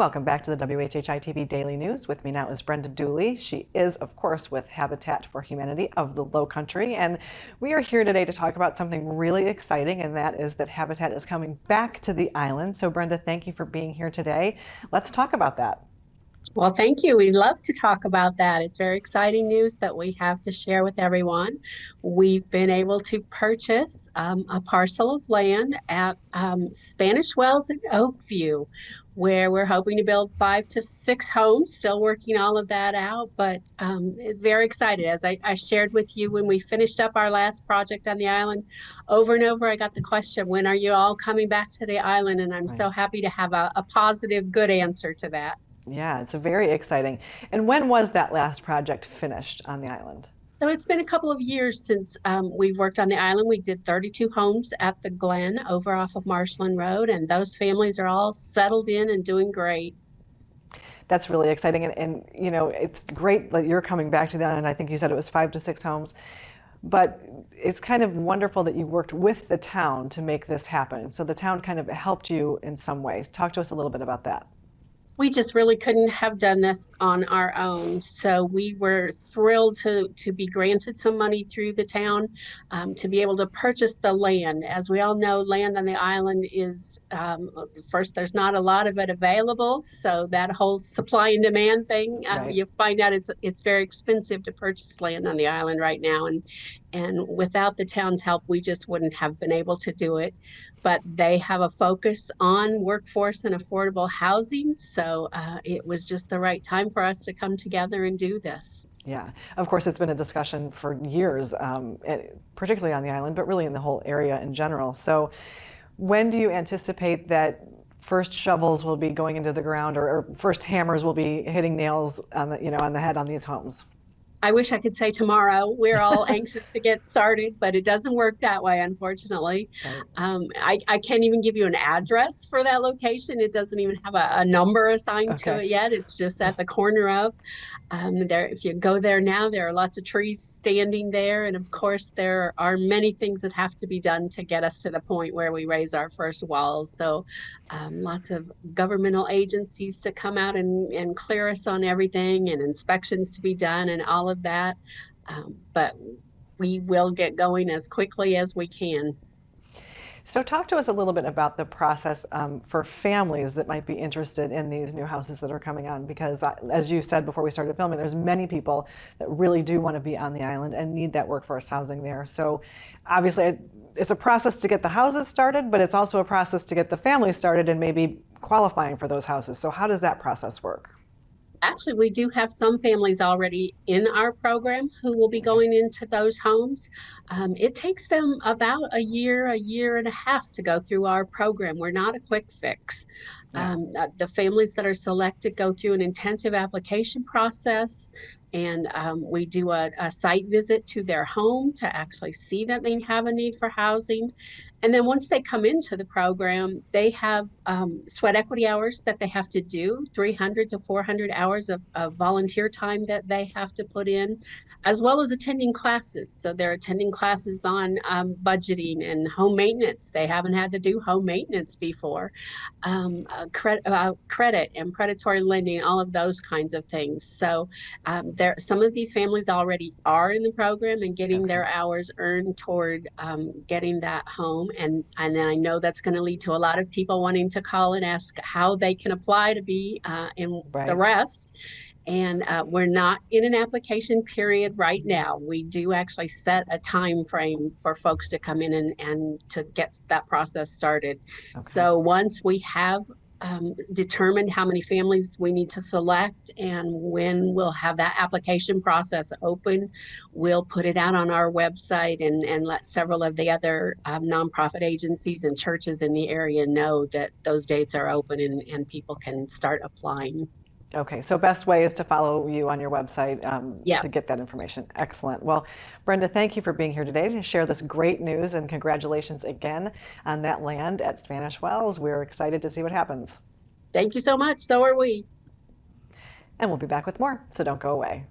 Welcome back to the WHHI-TV Daily News. With me now is Brenda Dooley. She is, of course, with Habitat for Humanity of the Lowcountry, and we are here today to talk about something really exciting, and that is that Habitat is coming back to the island. So Brenda, thank you for being here today. Let's talk about that. Well, thank you. We'd love to talk about that. It's very exciting news that we have to share with everyone. We've been able to purchase a parcel of land at Spanish Wells in Oakview, where we're hoping to build 5 to 6 homes. Still working all of that out, but very excited. As I shared with you when we finished up our last project on the island, over and over I got the question, when are you all coming back to the island? And I'm so happy to have a positive, good answer to that. Yeah, it's very exciting. And when was that last project finished on the island? So it's been a couple of years since we've worked on the island. We did 32 homes at the Glen over off of Marshland Road, and those families are all settled in and doing great. That's really exciting. And you know, it's great that you're coming back to the island. I think you said it was 5 to 6 homes. But it's kind of wonderful that you worked with the town to make this happen. So the town kind of helped you in some ways. Talk to us a little bit about that. We just really couldn't have done this on our own. So we were thrilled to be granted some money through the town to be able to purchase the land. As we all know, land on the island is, first, there's not a lot of it available. So that whole supply and demand thing, you find out it's very expensive to purchase land on the island right now. And without the town's help, we just wouldn't have been able to do it. But they have a focus on workforce and affordable housing. So it was just the right time for us to come together and do this. Yeah, of course, it's been a discussion for years, particularly on the island, but really in the whole area in general. So when do you anticipate that first shovels will be going into the ground, or first hammers will be hitting nails on the head on these homes? I wish I could say tomorrow. We're all anxious to get started, but it doesn't work that way, unfortunately. Right. I can't even give you an address for that location. It doesn't even have a number assigned to it yet. It's just at the corner of. There, if you go there now, there are lots of trees standing there. And of course, there are many things that have to be done to get us to the point where we raise our first walls. So lots of governmental agencies to come out and clear us on everything, and inspections to be done, and all of that, but we will get going as quickly as we can. So talk to us a little bit about the process for families that might be interested in these new houses that are coming on, because as you said before we started filming, there's many people that really do want to be on the island and need that workforce housing there. So obviously it's a process to get the houses started, but it's also a process to get the families started and maybe qualifying for those houses. So how does that process work? Actually, we do have some families already in our program who will be going into those homes. It takes them about a year and a half to go through our program. We're not a quick fix. The families that are selected go through an intensive application process, and we do a site visit to their home to actually see that they have a need for housing. And then once they come into the program, they have sweat equity hours that they have to do, 300 to 400 hours of volunteer time that they have to put in, as well as attending classes. So they're attending classes on budgeting and home maintenance. They haven't had to do home maintenance before. Credit and predatory lending, all of those kinds of things. So some of these families already are in the program and getting their hours earned toward getting that home. And then I know that's going to lead to a lot of people wanting to call and ask how they can apply to be in the rest. And we're not in an application period right now. We do actually set a time frame for folks to come in and to get that process started. So once we have determined how many families we need to select and when we'll have that application process open, we'll put it out on our website and let several of the other nonprofit agencies and churches in the area know that those dates are open and people can start applying. Okay, so best way is to follow you on your website to get that information. Excellent. Well, Brenda, thank you for being here today to share this great news, and congratulations again on that land at Spanish Wells. We're excited to see what happens. Thank you so much. So are we. And we'll be back with more, so don't go away.